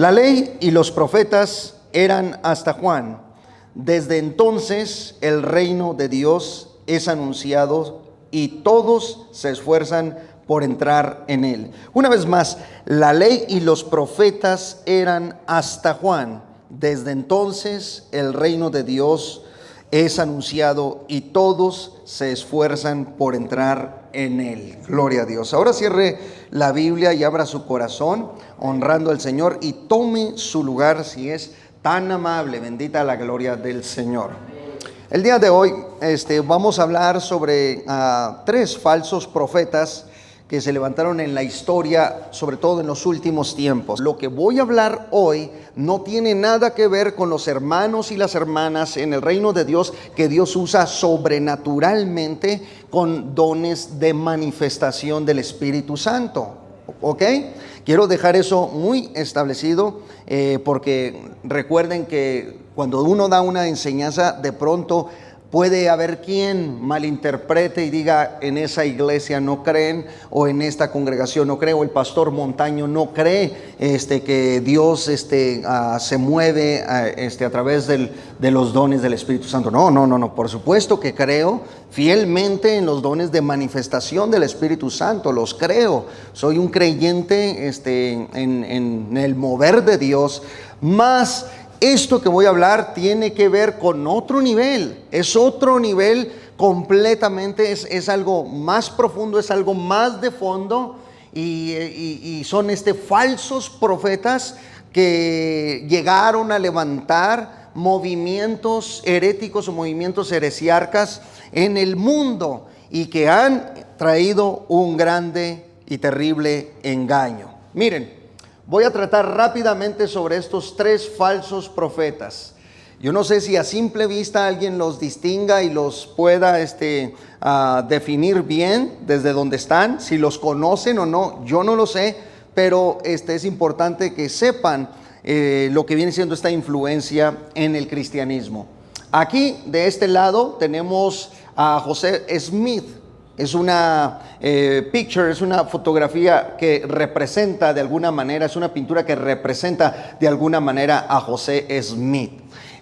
La ley y los profetas eran hasta Juan. Desde entonces el reino de Dios es anunciado y todos se esfuerzan por entrar en él. Una vez más, la ley y los profetas eran hasta Juan. Desde entonces el reino de Dios es anunciado y todos se esfuerzan por entrar en él. Gloria a Dios. Ahora cierre la Biblia y abra su corazón honrando al Señor y tome su lugar si es tan amable. Bendita la gloria del Señor. El día de hoy vamos a hablar sobre tres falsos profetas que se levantaron en la historia, sobre todo en los últimos tiempos. Lo que voy a hablar hoy no tiene nada que ver con los hermanos y las hermanas en el reino de Dios que Dios usa sobrenaturalmente con dones de manifestación del Espíritu Santo. ¿Ok? Quiero dejar eso muy establecido porque recuerden que cuando uno da una enseñanza, de pronto puede haber quien malinterprete y diga: en esa iglesia no creen, o en esta congregación no cree, o el pastor Montaño no cree que Dios se mueve a través de los dones del Espíritu Santo. No, por supuesto que creo fielmente en los dones de manifestación del Espíritu Santo, los creo. Soy un creyente en el mover de Dios, más esto que voy a hablar tiene que ver con otro nivel, es otro nivel completamente, es algo más profundo, es algo más de fondo y son falsos profetas que llegaron a levantar movimientos heréticos o movimientos heresiarcas en el mundo y que han traído un grande y terrible engaño. Miren, voy a tratar rápidamente sobre estos tres falsos profetas. Yo no sé si a simple vista alguien los distinga y los pueda definir bien desde donde están, si los conocen o no, yo no lo sé, pero es importante que sepan lo que viene siendo esta influencia en el cristianismo. Aquí, de este lado, tenemos a José Smith. Es una picture, es una fotografía que representa de alguna manera, es una pintura que representa de alguna manera a José Smith.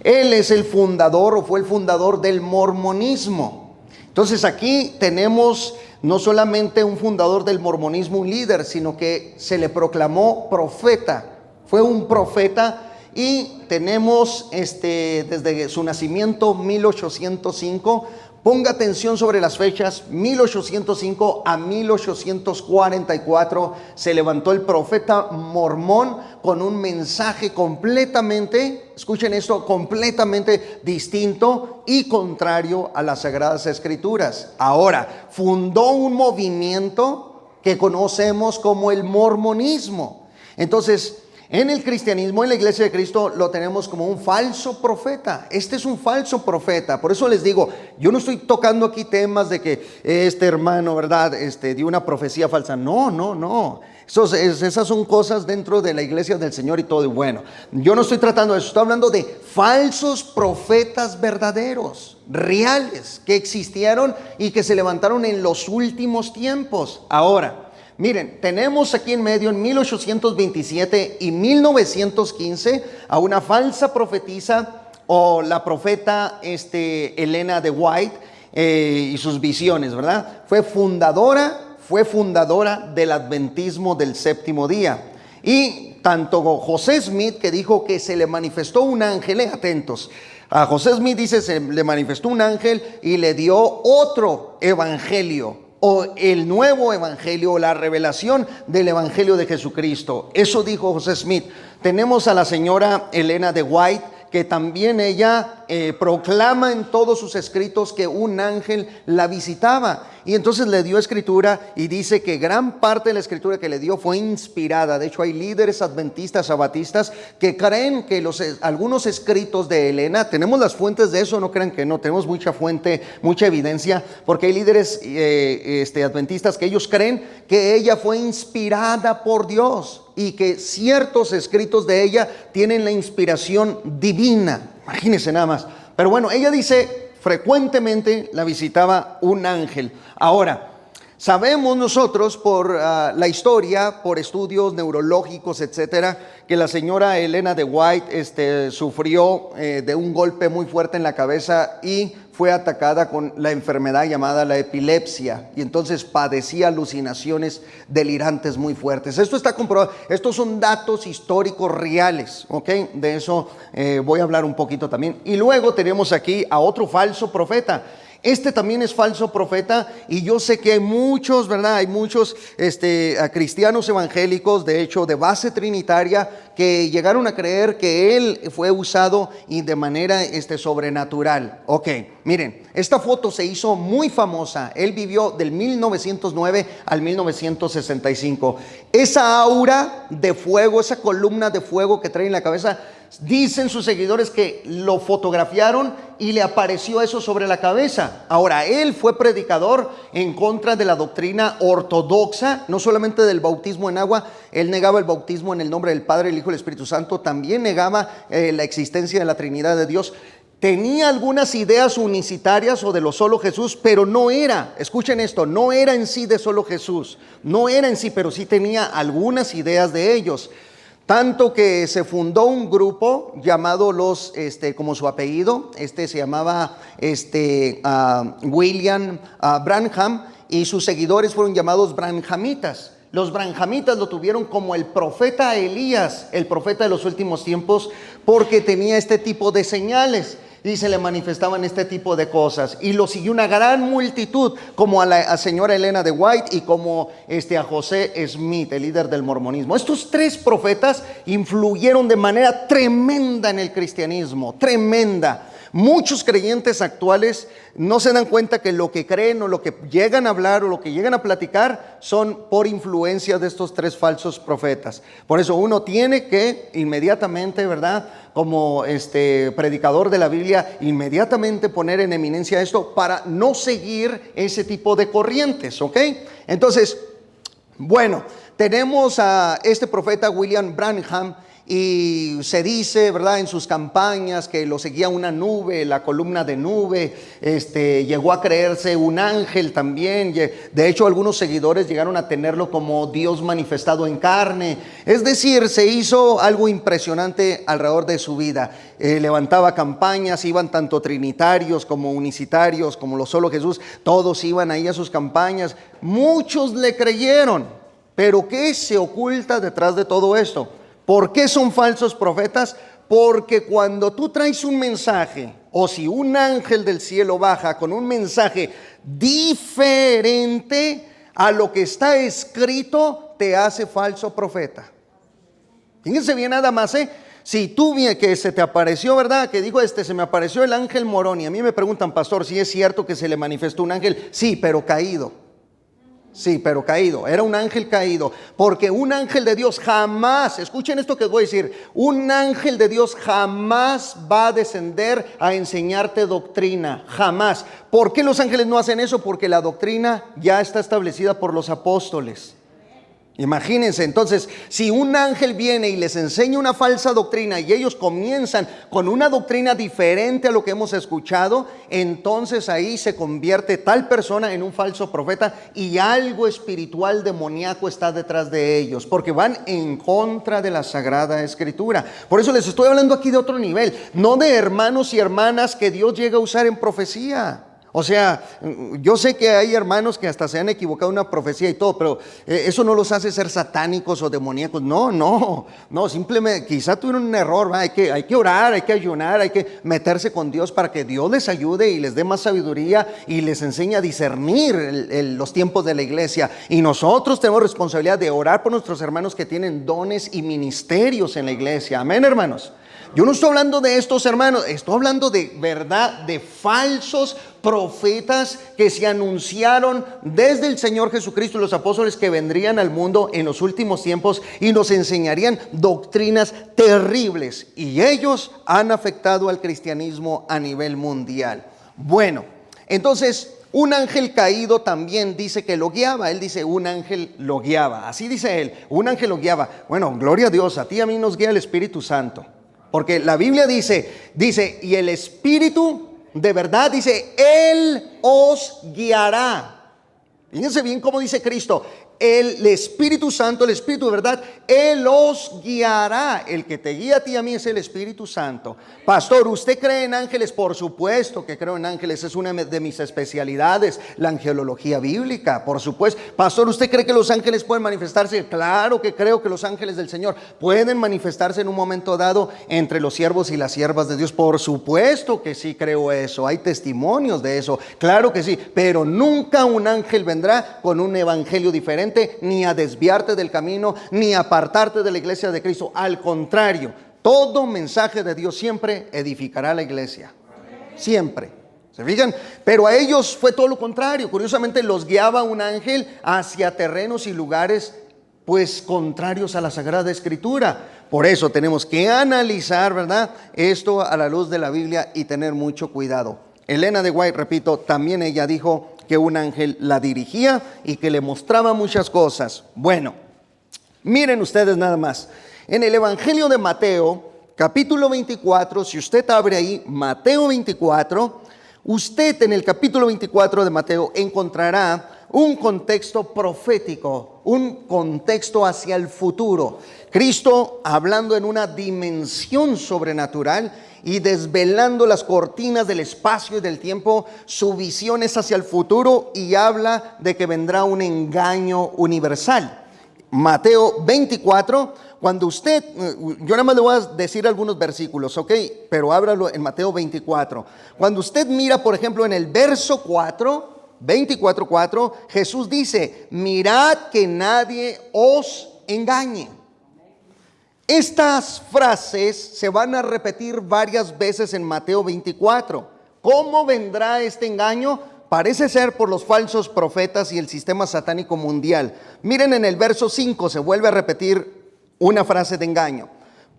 Él es el fundador o fue el fundador del mormonismo. Entonces aquí tenemos no solamente un fundador del mormonismo, un líder, sino que se le proclamó profeta. Fue un profeta y tenemos desde su nacimiento 1805. Ponga atención sobre las fechas, 1805 a 1844 se levantó el profeta mormón con un mensaje completamente, escuchen esto, completamente distinto y contrario a las Sagradas Escrituras. Ahora, fundó un movimiento que conocemos como el mormonismo. Entonces, en el cristianismo, en la iglesia de Cristo, lo tenemos como un falso profeta. Este es un falso profeta. Por eso les digo, yo no estoy tocando aquí temas de que este hermano, ¿verdad? Dio una profecía falsa. No. Esas son cosas dentro de la iglesia del Señor y todo. Y bueno, yo no estoy tratando de eso. Estoy hablando de falsos profetas verdaderos, reales, que existieron y que se levantaron en los últimos tiempos. Ahora, miren, tenemos aquí en medio en 1827 y 1915 a una falsa profetisa o la profeta Elena de White y sus visiones, ¿verdad? Fue fundadora del adventismo del séptimo día. Y tanto José Smith, que dijo que se le manifestó un ángel, atentos, a José Smith dice se le manifestó un ángel y le dio otro evangelio, o el nuevo evangelio, o la revelación del evangelio de Jesucristo. Eso dijo José Smith. Tenemos a la señora Elena de White, que también ella proclama en todos sus escritos que un ángel la visitaba. Y entonces le dio escritura y dice que gran parte de la escritura que le dio fue inspirada. De hecho, hay líderes adventistas, sabatistas, que creen que algunos escritos de Elena, tenemos las fuentes de eso, no crean que no, tenemos mucha fuente, mucha evidencia, porque hay líderes adventistas que ellos creen que ella fue inspirada por Dios y que ciertos escritos de ella tienen la inspiración divina. Imagínense nada más. Pero bueno, ella dice frecuentemente la visitaba un ángel. Ahora, Sabemos nosotros por la historia, por estudios neurológicos, etcétera, que la señora Elena de White sufrió de un golpe muy fuerte en la cabeza y fue atacada con la enfermedad llamada la epilepsia, y entonces padecía alucinaciones delirantes muy fuertes. Esto está comprobado, estos son datos históricos reales, ¿ok? De eso voy a hablar un poquito también. Y luego tenemos aquí a otro falso profeta. Este también es falso profeta, y yo sé que hay muchos, ¿verdad? Hay muchos cristianos evangélicos, de hecho de base trinitaria, que llegaron a creer que él fue usado y de manera sobrenatural. Ok, miren, esta foto se hizo muy famosa. Él vivió del 1909 al 1965. Esa aura de fuego, esa columna de fuego que trae en la cabeza, dicen sus seguidores que lo fotografiaron y le apareció eso sobre la cabeza. Ahora, él fue predicador en contra de la doctrina ortodoxa, no solamente del bautismo en agua. Él negaba el bautismo en el nombre del Padre, el Hijo y el Espíritu Santo. También negaba la existencia de la Trinidad de Dios. Tenía algunas ideas unicitarias o de lo solo Jesús, pero no era, escuchen esto, no era en sí de solo Jesús. No era en sí, pero sí tenía algunas ideas de ellos. Tanto que se fundó un grupo llamado como su apellido, se llamaba William Branham, y sus seguidores fueron llamados branhamitas. Los branhamitas lo tuvieron como el profeta Elías, el profeta de los últimos tiempos, porque tenía este tipo de señales y se le manifestaban este tipo de cosas, y lo siguió una gran multitud, como a la señora Elena de White y como a José Smith, el líder del mormonismo. Estos tres profetas influyeron de manera tremenda en el cristianismo, tremenda. Muchos creyentes actuales no se dan cuenta que lo que creen o lo que llegan a hablar o lo que llegan a platicar son por influencia de estos tres falsos profetas. Por eso uno tiene que inmediatamente, ¿verdad?, como predicador de la Biblia, inmediatamente poner en eminencia esto para no seguir ese tipo de corrientes, ¿ok? Entonces, bueno, tenemos a este profeta William Branham, y se dice, ¿verdad?, en sus campañas que lo seguía una nube, la columna de nube. Llegó a creerse un ángel también. De hecho, algunos seguidores llegaron a tenerlo como Dios manifestado en carne. Es decir, se hizo algo impresionante alrededor de su vida. Levantaba campañas, iban tanto trinitarios como unicitarios, como lo solo Jesús, todos iban ahí a sus campañas. Muchos le creyeron, pero ¿qué se oculta detrás de todo esto? ¿Por qué son falsos profetas? Porque cuando tú traes un mensaje, o si un ángel del cielo baja con un mensaje diferente a lo que está escrito, te hace falso profeta. Fíjense bien nada más, si tú que se te apareció, ¿verdad?, que dijo se me apareció el ángel Morón, y a mí me preguntan, pastor, ¿si es cierto que se le manifestó un ángel? Sí, pero caído. Sí, pero caído, era un ángel caído, porque un ángel de Dios jamás, escuchen esto que les voy a decir, un ángel de Dios jamás va a descender a enseñarte doctrina, jamás. ¿Por qué los ángeles no hacen eso? Porque la doctrina ya está establecida por los apóstoles. Imagínense, entonces, si un ángel viene y les enseña una falsa doctrina y ellos comienzan con una doctrina diferente a lo que hemos escuchado, entonces ahí se convierte tal persona en un falso profeta, y algo espiritual demoníaco está detrás de ellos, porque van en contra de la Sagrada Escritura. Por eso les estoy hablando aquí de otro nivel, no de hermanos y hermanas que Dios llega a usar en profecía. O sea, yo sé que hay hermanos que hasta se han equivocado en una profecía y todo, pero eso no los hace ser satánicos o demoníacos. No, simplemente quizá tuvieron un error, ¿va? Hay que orar, hay que ayunar, hay que meterse con Dios para que Dios les ayude y les dé más sabiduría y les enseñe a discernir los tiempos de la iglesia. Y nosotros tenemos responsabilidad de orar por nuestros hermanos que tienen dones y ministerios en la iglesia. Amén, hermanos. Yo no estoy hablando de estos hermanos, estoy hablando de verdad, de falsos profetas que se anunciaron desde el Señor Jesucristo y los apóstoles, que vendrían al mundo en los últimos tiempos y nos enseñarían doctrinas terribles, y ellos han afectado al cristianismo a nivel mundial. Bueno, entonces un ángel caído también dice que lo guiaba. Él dice, un ángel lo guiaba, así dice él, un ángel lo guiaba. Bueno, gloria a Dios, a ti y a mí nos guía el Espíritu Santo. Porque la Biblia dice, y el Espíritu de verdad dice, Él os guiará. Fíjense bien cómo dice Cristo, el Espíritu Santo, el Espíritu de verdad, Él os guiará. El que te guía a ti y a mí es el Espíritu Santo. Pastor, ¿usted cree en ángeles? Por supuesto que creo en ángeles, es una de mis especialidades, la angelología bíblica, por supuesto. Pastor, ¿usted cree que los ángeles pueden manifestarse? Claro que creo que los ángeles del Señor pueden manifestarse en un momento dado entre los siervos y las siervas de Dios. Por supuesto que sí creo eso, hay testimonios de eso, claro que sí, pero nunca un ángel vendrá con un evangelio diferente, ni a desviarte del camino, ni a apartarte de la iglesia de Cristo. Al contrario, todo mensaje de Dios siempre edificará a la iglesia. Siempre. ¿Se fijan? Pero a ellos fue todo lo contrario. Curiosamente los guiaba un ángel hacia terrenos y lugares pues contrarios a la Sagrada Escritura. Por eso tenemos que analizar, ¿verdad?, esto a la luz de la Biblia y tener mucho cuidado. Elena de White, repito, también ella dijo que un ángel la dirigía y que le mostraba muchas cosas. Bueno, miren ustedes nada más. En el Evangelio de Mateo, capítulo 24, si usted abre ahí, Mateo 24, usted en el capítulo 24 de Mateo encontrará un contexto profético, un contexto hacia el futuro. Cristo hablando en una dimensión sobrenatural y desvelando las cortinas del espacio y del tiempo. Su visión es hacia el futuro y habla de que vendrá un engaño universal. Mateo 24, cuando usted, yo nada más le voy a decir algunos versículos, ¿ok? Pero ábralo en Mateo 24. Cuando usted mira, por ejemplo, en el verso 4, 24:4, Jesús dice, mirad que nadie os engañe. Estas frases se van a repetir varias veces en Mateo 24. ¿Cómo vendrá este engaño? Parece ser por los falsos profetas y el sistema satánico mundial. Miren, en el verso 5 se vuelve a repetir una frase de engaño.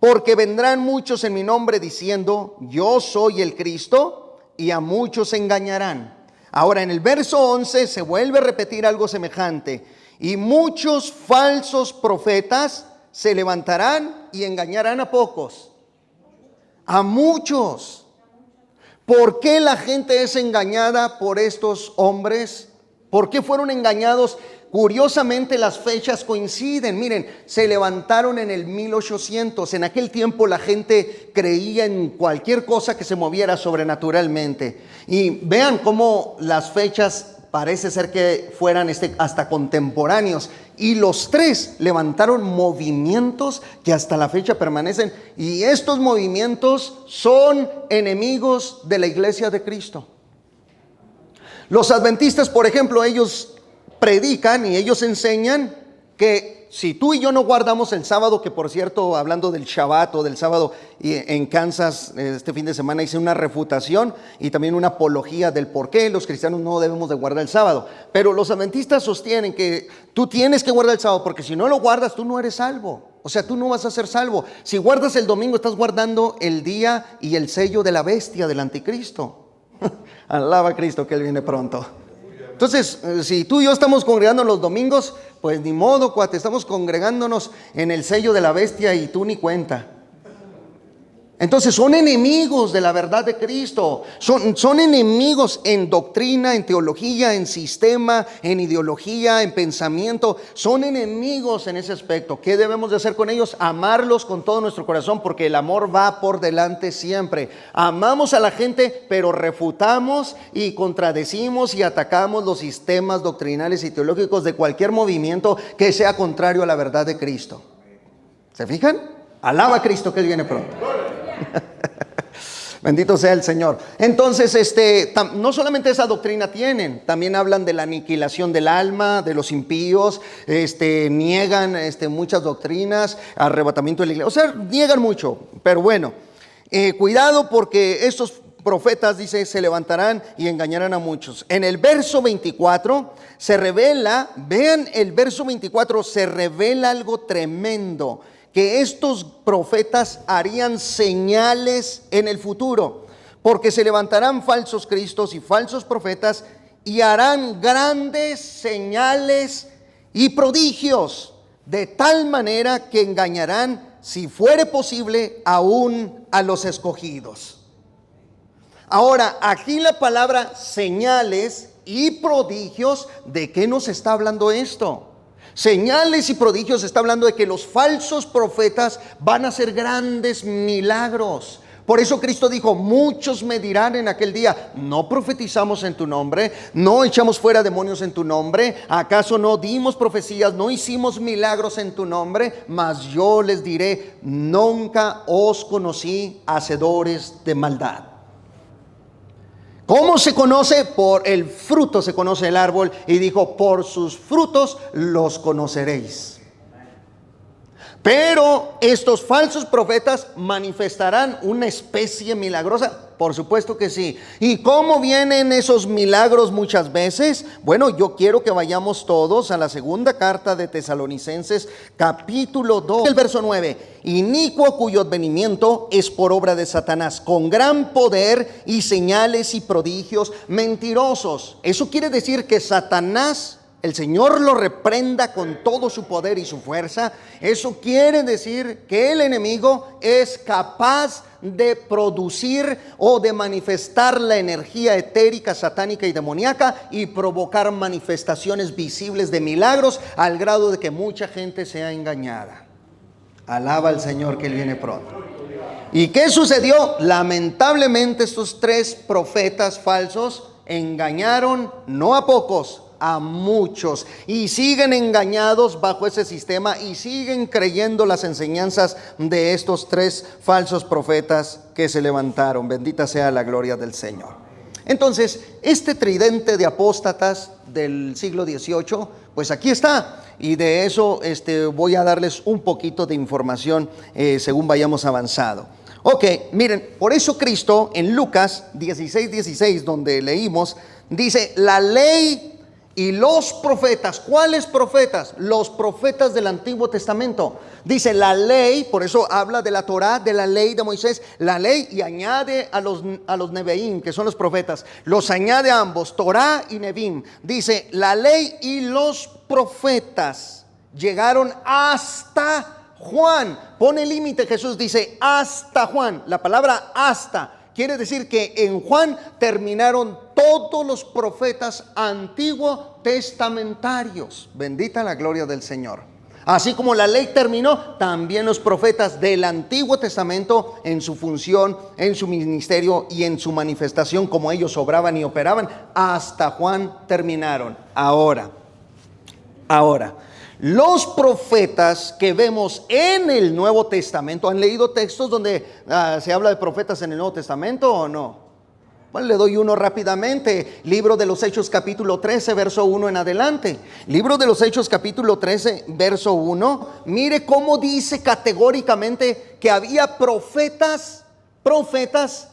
Porque vendrán muchos en mi nombre diciendo, yo soy el Cristo, y a muchos engañarán. Ahora en el verso 11 se vuelve a repetir algo semejante. Y muchos falsos profetas se levantarán y engañarán a pocos. A muchos. ¿Por qué la gente es engañada por estos hombres? ¿Por qué fueron engañados? Curiosamente las fechas coinciden. Miren, se levantaron en el 1800. En aquel tiempo la gente creía en cualquier cosa que se moviera sobrenaturalmente. Y vean cómo las fechas parece ser que fueran hasta contemporáneos. Y los tres levantaron movimientos que hasta la fecha permanecen. Y estos movimientos son enemigos de la iglesia de Cristo. Los adventistas, por ejemplo, ellos predican y ellos enseñan que si tú y yo no guardamos el sábado, que por cierto, hablando del Shabbat o del sábado, en Kansas este fin de semana hice una refutación y también una apología del por qué los cristianos no debemos de guardar el sábado. Pero los adventistas sostienen que tú tienes que guardar el sábado porque si no lo guardas tú no eres salvo. O sea, tú no vas a ser salvo. Si guardas el domingo estás guardando el día y el sello de la bestia, del anticristo. Alaba a Cristo que Él viene pronto. Entonces, si tú y yo estamos congregando los domingos, pues ni modo, cuate, estamos congregándonos en el sello de la bestia y tú ni cuenta. Entonces son enemigos de la verdad de Cristo, son enemigos en doctrina, en teología, en sistema, en ideología, en pensamiento. Son enemigos en ese aspecto. ¿Qué debemos de hacer con ellos? Amarlos con todo nuestro corazón, porque el amor va por delante siempre. Amamos a la gente, pero refutamos y contradecimos y atacamos los sistemas doctrinales y teológicos de cualquier movimiento que sea contrario a la verdad de Cristo. ¿Se fijan? Alaba a Cristo que Él viene pronto. Bendito sea el Señor. Entonces, no solamente esa doctrina tienen, también hablan de la aniquilación del alma, de los impíos, niegan muchas doctrinas, arrebatamiento de la iglesia, o sea, niegan mucho, pero bueno, cuidado porque estos profetas, dice, se levantarán y engañarán a muchos. En el verso 24 se revela, vean el verso 24, se revela algo tremendo, que estos profetas harían señales en el futuro, porque se levantarán falsos cristos y falsos profetas y harán grandes señales y prodigios, de tal manera que engañarán, si fuere posible, aún a los escogidos. Ahora, aquí la palabra señales y prodigios. ¿De qué nos está hablando esto? Señales y prodigios está hablando de que los falsos profetas van a hacer grandes milagros. Por eso Cristo dijo: muchos me dirán en aquel día: no profetizamos en tu nombre, no echamos fuera demonios en tu nombre, ¿acaso no dimos profecías, no hicimos milagros en tu nombre? Mas yo les diré: nunca os conocí, hacedores de maldad. ¿Cómo se conoce? Por el fruto se conoce el árbol, y dijo: por sus frutos los conoceréis. Pero estos falsos profetas manifestarán una especie milagrosa. Por supuesto que sí. ¿Y cómo vienen esos milagros muchas veces? Bueno, yo quiero que vayamos todos a la segunda carta de Tesalonicenses, capítulo 2, el verso 9. Inicuo cuyo advenimiento es por obra de Satanás, con gran poder y señales y prodigios mentirosos. Eso quiere decir que Satanás, el Señor lo reprenda con todo su poder y su fuerza. Eso quiere decir que el enemigo es capaz de producir o de manifestar la energía etérica, satánica y demoníaca, y provocar manifestaciones visibles de milagros, al grado de que mucha gente sea engañada. Alaba al Señor que Él viene pronto. ¿Y qué sucedió? Lamentablemente estos 3 profetas falsos engañaron no a pocos, a muchos, y siguen engañados bajo ese sistema y siguen creyendo las enseñanzas de estos 3 falsos profetas que se levantaron. Bendita sea la gloria del Señor. Entonces, este tridente de apóstatas del siglo XVIII, pues aquí está, y de eso voy a darles un poquito de información según vayamos avanzando. Ok, miren, por eso Cristo en Lucas 16:16, donde leímos, dice: la ley y los profetas. ¿Cuáles profetas? Los profetas del Antiguo Testamento. Dice la ley, por eso habla de la Torá, de la ley de Moisés, la ley, y añade a los Nevi'im, que son los profetas, los añade a ambos, Torá y Nevi'im. Dice la ley y los profetas llegaron hasta Juan. Pone límite Jesús, dice hasta Juan. La palabra hasta quiere decir que en Juan terminaron todos los profetas antiguo testamentarios. Bendita la gloria del Señor. Así como la ley terminó, también los profetas del Antiguo Testamento, en su función, en su ministerio y en su manifestación, como ellos obraban y operaban, hasta Juan terminaron. Ahora, los profetas que vemos en el Nuevo Testamento, ¿han leído textos donde se habla de profetas en el Nuevo Testamento o no? Bueno, le doy uno rápidamente. Libro de los Hechos capítulo 13, verso 1 en adelante. Libro de los Hechos capítulo 13, verso 1. Mire cómo dice categóricamente que había profetas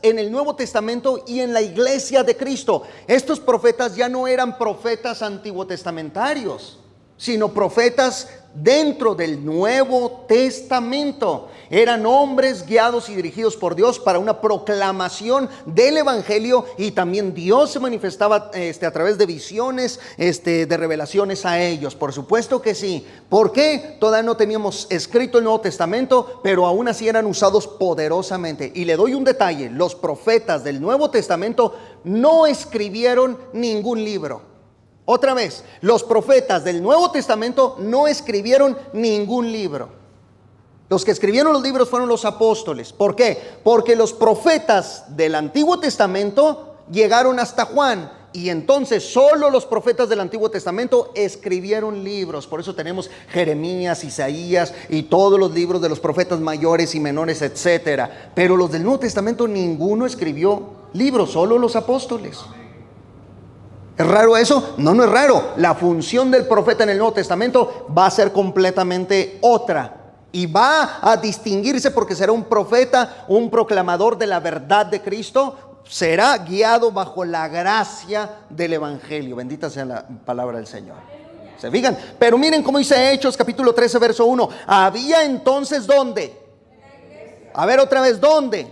en el Nuevo Testamento y en la iglesia de Cristo. Estos profetas ya no eran profetas antiguo testamentarios, sino profetas dentro del Nuevo Testamento. Eran hombres guiados y dirigidos por Dios para una proclamación del Evangelio, y también Dios se manifestaba a través de visiones, de revelaciones a ellos. Por supuesto que sí. ¿Por qué? Todavía no teníamos escrito el Nuevo Testamento, pero aún así eran usados poderosamente. Y le doy un detalle: los profetas del Nuevo Testamento no escribieron ningún libro. Otra vez, los profetas del Nuevo Testamento no escribieron ningún libro. Los que escribieron los libros fueron los apóstoles. ¿Por qué? Porque los profetas del Antiguo Testamento llegaron hasta Juan, y entonces solo los profetas del Antiguo Testamento escribieron libros. Por eso tenemos Jeremías, Isaías y todos los libros de los profetas mayores y menores, etcétera. Pero los del Nuevo Testamento ninguno escribió libros, solo los apóstoles. ¿Es raro eso? No, no es raro. La función del profeta en el Nuevo Testamento va a ser completamente otra. Y va a distinguirse porque será un profeta, un proclamador de la verdad de Cristo. Será guiado bajo la gracia del Evangelio. Bendita sea la palabra del Señor. ¿Se fijan? Pero miren cómo dice Hechos capítulo 13, verso 1. Había entonces, ¿dónde? A ver otra vez, ¿dónde?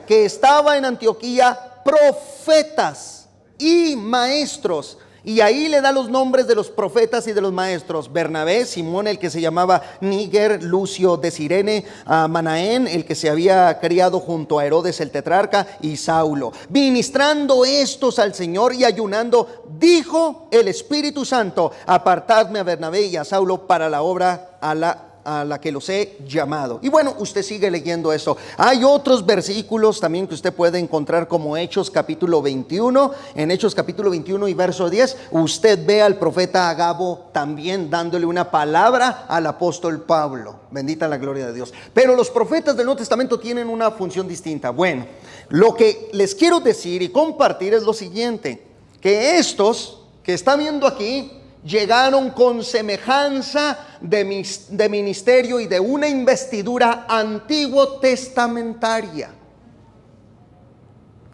Que estaba en Antioquía profetas y maestros, Y ahí le da los nombres de los profetas y de los maestros: Bernabé, Simón, el que se llamaba Níger, Lucio de Cirene, Manaén, el que se había criado junto a Herodes el tetrarca, y Saulo. Ministrando estos al Señor y ayunando, dijo el Espíritu Santo: apartadme a Bernabé y a Saulo para la obra a la que los he llamado. Y bueno, usted sigue leyendo eso. Hay otros versículos también que usted puede encontrar, como Hechos capítulo 21. En Hechos capítulo 21 y verso 10, usted ve al profeta Agabo también dándole una palabra al apóstol Pablo. Bendita la gloria de Dios. Pero los profetas del Nuevo Testamento tienen una función distinta. Bueno, lo que les quiero decir y compartir es lo siguiente: que estos que está viendo aquí llegaron con semejanza de ministerio y de una investidura antiguo testamentaria.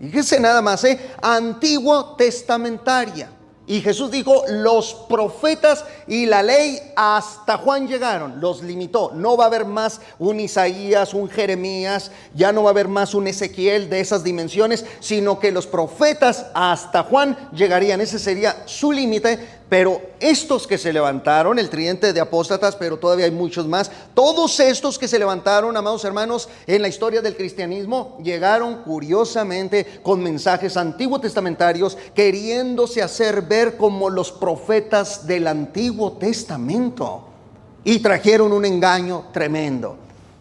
Fíjese nada más, antiguo testamentaria. Y Jesús dijo: los profetas y la ley hasta Juan llegaron. Los limitó. No va a haber más un Isaías, un Jeremías, ya no va a haber más un Ezequiel de esas dimensiones, sino que los profetas hasta Juan llegarían. Ese sería su límite. Pero estos que se levantaron, el tridente de apóstatas, pero todavía hay muchos más, todos estos que se levantaron, amados hermanos, en la historia del cristianismo, llegaron curiosamente con mensajes antiguo testamentarios, queriéndose hacer ver como los profetas del Antiguo Testamento, y trajeron un engaño tremendo.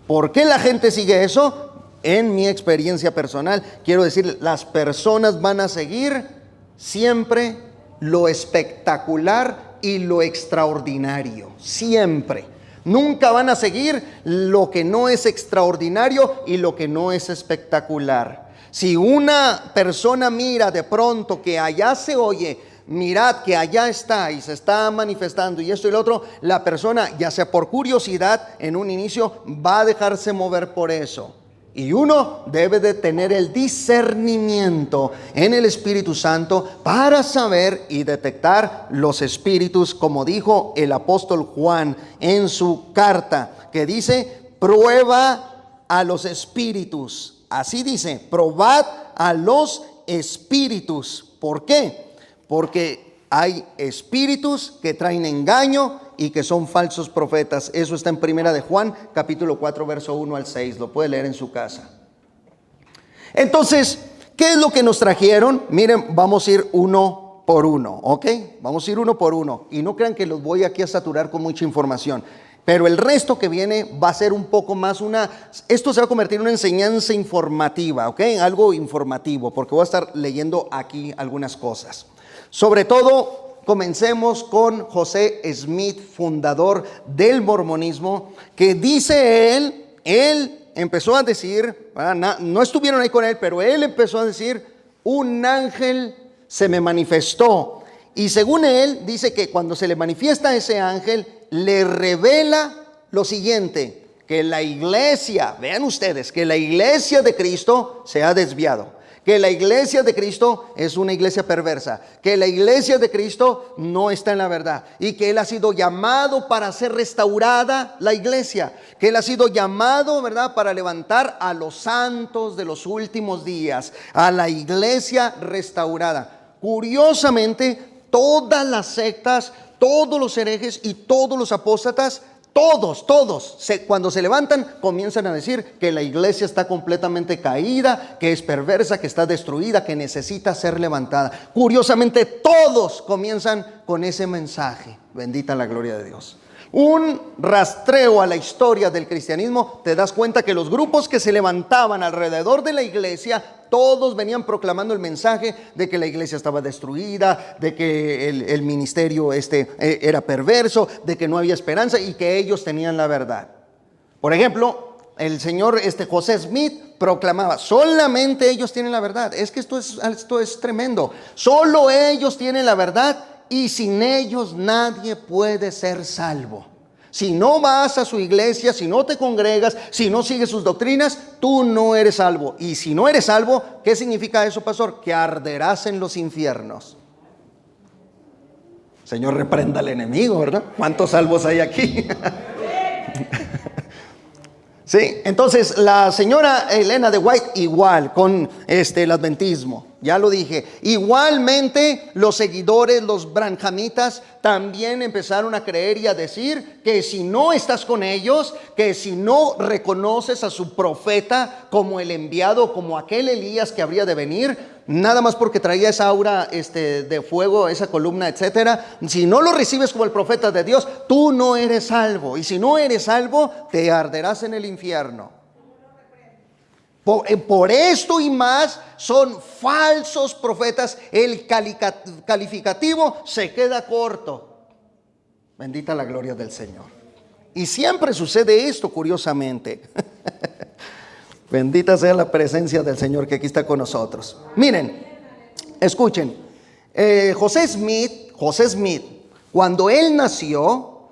¿Por qué la gente sigue eso? En mi experiencia personal, quiero decir, las personas van a seguir siempre lo espectacular y lo extraordinario, siempre. Nunca van a seguir lo que no es extraordinario y lo que no es espectacular. Si una persona mira de pronto que allá se oye: mirad que allá está y se está manifestando y esto y lo otro, la persona, ya sea por curiosidad en un inicio, va a dejarse mover por eso. Y uno debe de tener el discernimiento en el Espíritu Santo para saber y detectar los espíritus, como dijo el apóstol Juan en su carta, que dice: prueba a los espíritus. Así dice: probad a los espíritus. ¿Por qué? Porque hay espíritus que traen engaño y que son falsos profetas. Eso está en Primera de Juan, capítulo 4, verso 1 al 6. Lo puede leer en su casa. Entonces, ¿qué es lo que nos trajeron? Miren, vamos a ir uno por uno, ¿ok? Vamos a ir uno por uno. Y no crean que los voy aquí a saturar con mucha información. Pero el resto que viene va a ser un poco más esto se va a convertir en una enseñanza informativa, ¿ok? Algo informativo, porque voy a estar leyendo aquí algunas cosas. Sobre todo, comencemos con José Smith, fundador del mormonismo, que dice él empezó a decir, no estuvieron ahí con él, pero él empezó a decir: un ángel se me manifestó. Y según él, dice que cuando se le manifiesta a ese ángel, le revela lo siguiente: que la iglesia, vean ustedes, que la iglesia de Cristo se ha desviado. Que la iglesia de Cristo es una iglesia perversa, que la iglesia de Cristo no está en la verdad, y que Él ha sido llamado para ser restaurada la iglesia, que Él ha sido llamado, ¿verdad?, para levantar a los santos de los últimos días, a la iglesia restaurada. Curiosamente, todas las sectas, todos los herejes y todos los apóstatas, todos, cuando se levantan, comienzan a decir que la iglesia está completamente caída, que es perversa, que está destruida, que necesita ser levantada. Curiosamente, todos comienzan con ese mensaje. Bendita la gloria de Dios. Un rastreo a la historia del cristianismo, te das cuenta que los grupos que se levantaban alrededor de la iglesia, todos venían proclamando el mensaje de que la iglesia estaba destruida, de que el ministerio era perverso, de que no había esperanza y que ellos tenían la verdad. Por ejemplo, el señor José Smith proclamaba: solamente ellos tienen la verdad. Es que esto es tremendo. Solo ellos tienen la verdad y sin ellos nadie puede ser salvo. Si no vas a su iglesia, si no te congregas, si no sigues sus doctrinas, tú no eres salvo. Y si no eres salvo, ¿qué significa eso, pastor? Que arderás en los infiernos. Señor, reprenda al enemigo, ¿verdad? ¿Cuántos salvos hay aquí? Sí, entonces la señora Elena de White igual con el adventismo. Ya lo dije. Igualmente los seguidores, los branjamitas, también empezaron a creer y a decir que si no estás con ellos, que si no reconoces a su profeta como el enviado, como aquel Elías que habría de venir, nada más porque traía esa aura de fuego, esa columna, etcétera, si no lo recibes como el profeta de Dios, tú no eres salvo. Y si no eres salvo, te arderás en el infierno. Por esto y más son falsos profetas. El calificativo se queda corto. Bendita la gloria del Señor. Y siempre sucede esto, curiosamente. Bendita sea la presencia del Señor que aquí está con nosotros. Miren, escuchen. José Smith, cuando él nació,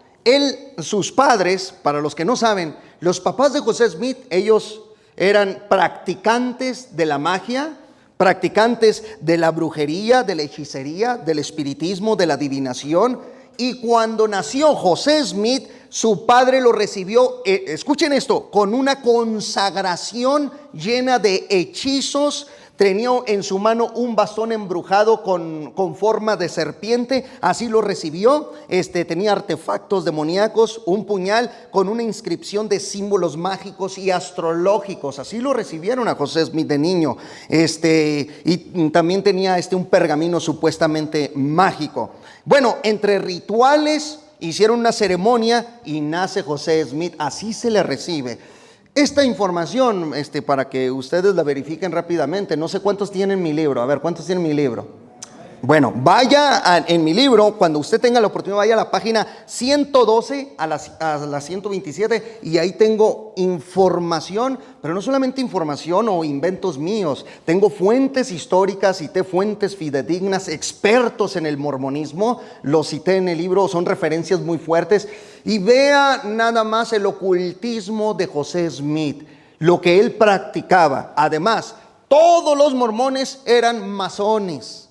sus padres, para los que no saben, los papás de José Smith, ellos eran practicantes de la magia, practicantes de la brujería, de la hechicería, del espiritismo, de la adivinación. Y cuando nació José Smith, su padre lo recibió, escuchen esto, con una consagración llena de hechizos. Tenía en su mano un bastón embrujado con forma de serpiente, así lo recibió. Tenía artefactos demoníacos, un puñal con una inscripción de símbolos mágicos y astrológicos, así lo recibieron a José Smith de niño. Y también tenía un pergamino supuestamente mágico. Bueno, entre rituales hicieron una ceremonia y nace José Smith, así se le recibe. Esta información, para que ustedes la verifiquen rápidamente, no sé cuántos tienen mi libro. A ver, ¿cuántos tienen mi libro? Bueno, en mi libro, cuando usted tenga la oportunidad, vaya a la página 112 a la 127 y ahí tengo información, pero no solamente información o inventos míos. Tengo fuentes históricas, cité fuentes fidedignas, expertos en el mormonismo, los cité en el libro, son referencias muy fuertes. Y vea nada más el ocultismo de José Smith, lo que él practicaba. Además, todos los mormones eran masones.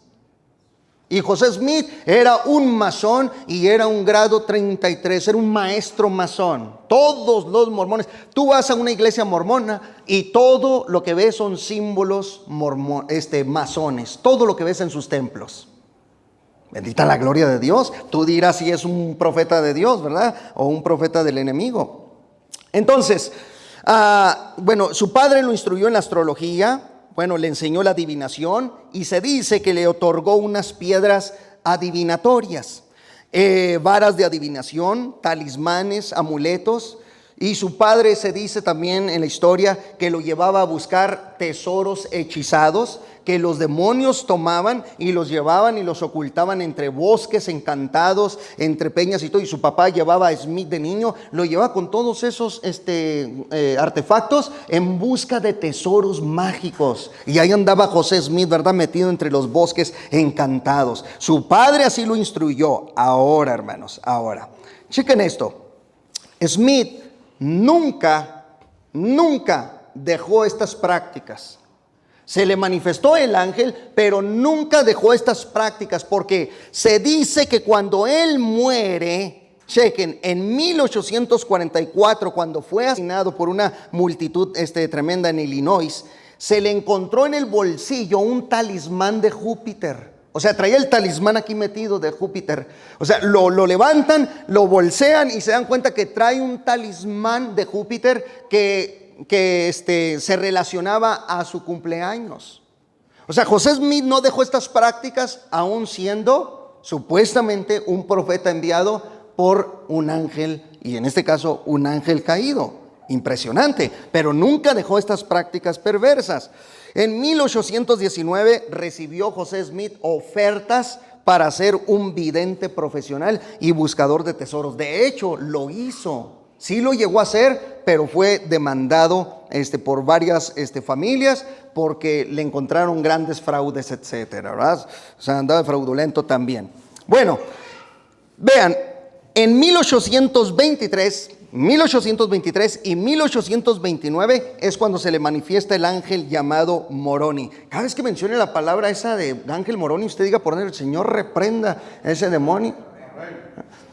Y José Smith era un masón y era un grado 33, era un maestro masón. Todos los mormones, tú vas a una iglesia mormona y todo lo que ves son símbolos masones, todo lo que ves en sus templos. Bendita la gloria de Dios. Tú dirás si es un profeta de Dios, ¿verdad? O un profeta del enemigo. Entonces, su padre lo instruyó en la astrología. Bueno, le enseñó la adivinación y se dice que le otorgó unas piedras adivinatorias, varas de adivinación, talismanes, amuletos. Y su padre, se dice también en la historia, que lo llevaba a buscar tesoros hechizados que los demonios tomaban y los llevaban y los ocultaban entre bosques encantados, entre peñas y todo. Y su papá llevaba a Smith de niño, lo llevaba con todos esos artefactos en busca de tesoros mágicos. Y ahí andaba José Smith, ¿verdad?, metido entre los bosques encantados. Su padre así lo instruyó. Ahora, hermanos, chequen esto. Smith nunca dejó estas prácticas. Se le manifestó el ángel, pero nunca dejó estas prácticas, porque se dice que cuando él muere, chequen, en 1844, cuando fue asesinado por una multitud tremenda en Illinois, se le encontró en el bolsillo un talismán de Júpiter. O sea, traía el talismán aquí metido de Júpiter. O sea, lo levantan, lo bolsean y se dan cuenta que trae un talismán de Júpiter que se relacionaba a su cumpleaños. O sea, José Smith no dejó estas prácticas aún siendo supuestamente un profeta enviado por un ángel, y en este caso un ángel caído. Impresionante, pero nunca dejó estas prácticas perversas. En 1819 recibió José Smith ofertas para ser un vidente profesional y buscador de tesoros. De hecho, lo hizo. Sí lo llegó a hacer, pero fue demandado por varias familias porque le encontraron grandes fraudes, etcétera, ¿verdad? O sea, andaba fraudulento también. Bueno, vean, en 1823 y 1829 es cuando se le manifiesta el ángel llamado Moroni. Cada vez que mencione la palabra esa de ángel Moroni, usted diga por el Señor reprenda a ese demonio.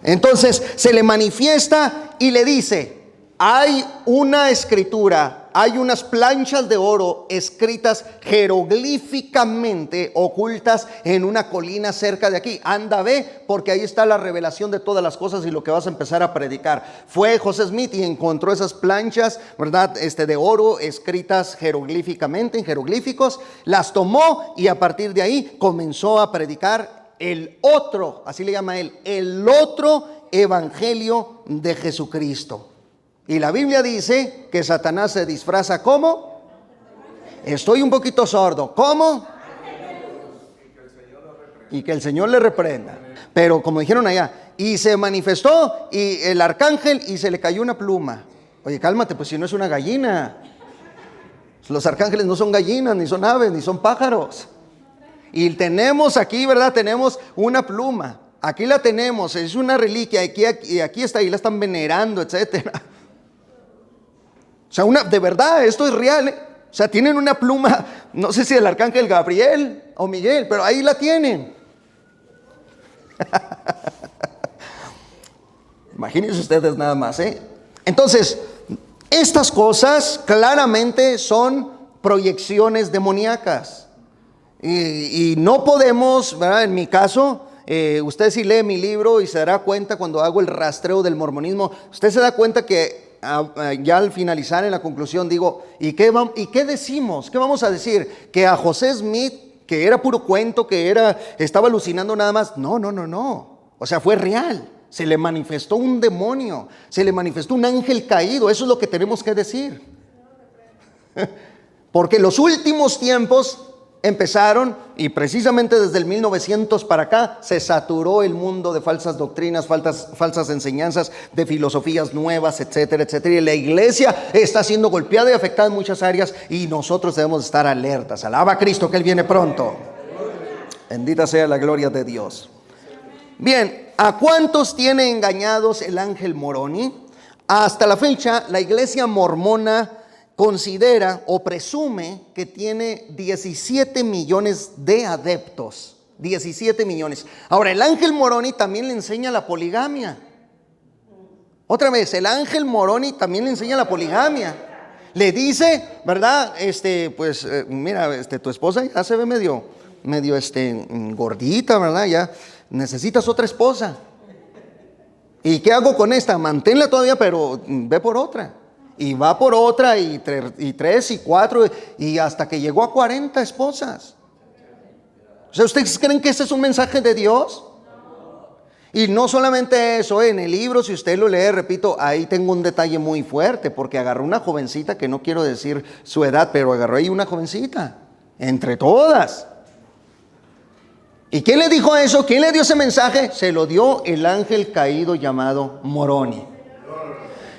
Entonces se le manifiesta y le dice: hay una escritura hay unas planchas de oro escritas jeroglíficamente, ocultas en una colina cerca de aquí. Anda, ve, porque ahí está la revelación de todas las cosas y lo que vas a empezar a predicar. Fue José Smith y encontró esas planchas, ¿verdad? De oro escritas jeroglíficamente, en jeroglíficos. Las tomó y a partir de ahí comenzó a predicar el otro, así le llama él, el otro evangelio de Jesucristo. Y la Biblia dice que Satanás se disfraza ¿cómo? Estoy un poquito sordo. ¿Cómo? Y que el Señor le reprenda. Pero como dijeron allá, y se manifestó y el arcángel y se le cayó una pluma. Oye, cálmate, pues si no es una gallina. Los arcángeles no son gallinas, ni son aves, ni son pájaros. Y tenemos aquí, ¿verdad? Tenemos una pluma. Aquí la tenemos, es una reliquia. Aquí está, y la están venerando, etcétera. O sea, de verdad, esto es real, ¿eh? O sea, tienen una pluma, no sé si del arcángel Gabriel o Miguel, pero ahí la tienen. Imagínense ustedes nada más, ¿eh? Entonces, estas cosas claramente son proyecciones demoníacas. Y no podemos, ¿verdad? En mi caso, usted si lee mi libro y se dará cuenta cuando hago el rastreo del mormonismo, usted se da cuenta que ya al finalizar en la conclusión digo, ¿y qué decimos? ¿Qué vamos a decir? Que a José Smith, que era puro cuento, estaba alucinando nada más. No. O sea, fue real. Se le manifestó un demonio, se le manifestó un ángel caído. Eso es lo que tenemos que decir. Porque los últimos tiempos empezaron, y precisamente desde el 1900 para acá se saturó el mundo de falsas doctrinas, falsas enseñanzas, de filosofías nuevas, etcétera, etcétera. Y la iglesia está siendo golpeada y afectada en muchas áreas, y nosotros debemos estar alertas. Alaba a Cristo que Él viene pronto. Bendita sea la gloria de Dios. Bien, ¿a cuántos tiene engañados el ángel Moroni? Hasta la fecha, la iglesia mormona considera o presume que tiene 17 millones de adeptos. 17 millones. Ahora, el ángel Moroni también le enseña la poligamia. Otra vez, el ángel Moroni también le enseña la poligamia. Le dice, ¿verdad? Mira, tu esposa ya se ve medio gordita, ¿verdad? Ya necesitas otra esposa. ¿Y qué hago con esta? Manténla todavía, pero ve por otra. Y va por otra, y tres, y cuatro, y hasta que llegó a 40 esposas. O sea, ¿ustedes creen que ese es un mensaje de Dios? Y no solamente eso, en el libro, si usted lo lee, repito, ahí tengo un detalle muy fuerte, porque agarró una jovencita, que no quiero decir su edad, pero agarró ahí una jovencita, entre todas. ¿Y quién le dijo eso? ¿Quién le dio ese mensaje? Se lo dio el ángel caído llamado Moroni.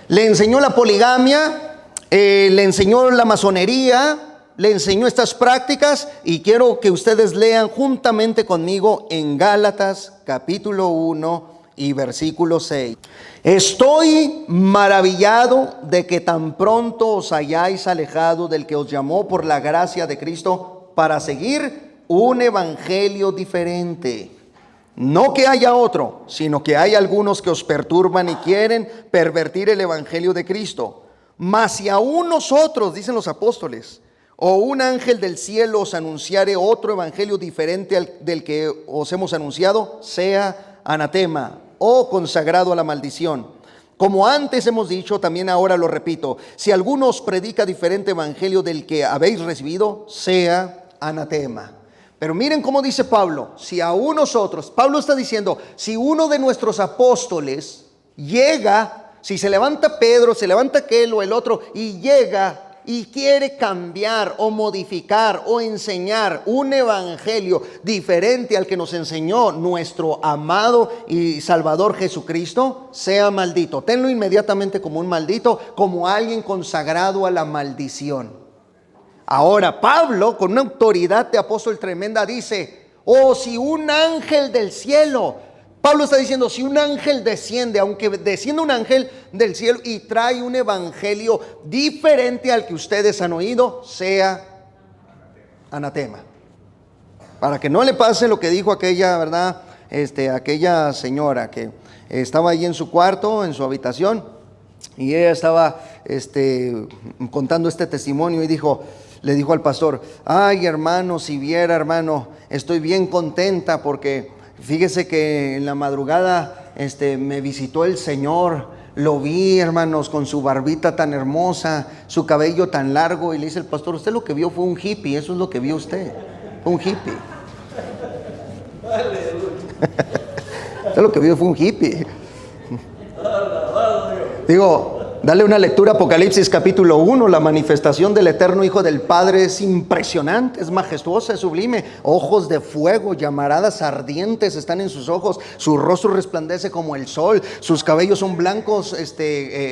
Le enseñó la poligamia, le enseñó la masonería, le enseñó estas prácticas, y quiero que ustedes lean juntamente conmigo en Gálatas capítulo 1 y versículo 6. Estoy maravillado de que tan pronto os hayáis alejado del que os llamó por la gracia de Cristo para seguir un evangelio diferente. No que haya otro, sino que hay algunos que os perturban y quieren pervertir el evangelio de Cristo. Mas si aún nosotros, dicen los apóstoles, o un ángel del cielo os anunciare otro evangelio diferente del que os hemos anunciado, sea anatema o consagrado a la maldición. Como antes hemos dicho, también ahora lo repito, si alguno os predica diferente evangelio del que habéis recibido, sea anatema. Pero miren cómo dice Pablo, si aún nosotros, Pablo está diciendo, si uno de nuestros apóstoles llega, si se levanta Pedro, se levanta aquel o el otro, y llega y quiere cambiar o modificar o enseñar un evangelio diferente al que nos enseñó nuestro amado y Salvador Jesucristo, sea maldito. Tenlo inmediatamente como un maldito, como alguien consagrado a la maldición. Ahora Pablo, con una autoridad de apóstol tremenda, dice, si un ángel del cielo, Pablo está diciendo, si un ángel desciende, aunque descienda un ángel del cielo y trae un evangelio diferente al que ustedes han oído, sea anatema. Para que no le pase lo que dijo aquella, ¿verdad? Aquella señora que estaba ahí en su cuarto, en su habitación, y ella estaba contando este testimonio y le dijo al pastor: ay, hermano, si viera, hermano, estoy bien contenta porque fíjese que en la madrugada me visitó el Señor. Lo vi, hermanos, con su barbita tan hermosa, su cabello tan largo. Y le dice el pastor: usted lo que vio fue un hippie. Eso es lo que vio usted, un hippie. Usted lo que vio fue un hippie. Digo, dale una lectura a Apocalipsis capítulo 1. La manifestación del eterno Hijo del Padre es impresionante, es majestuosa, es sublime. Ojos de fuego, llamaradas ardientes están en sus ojos. Su rostro resplandece como el sol. Sus cabellos son blancos,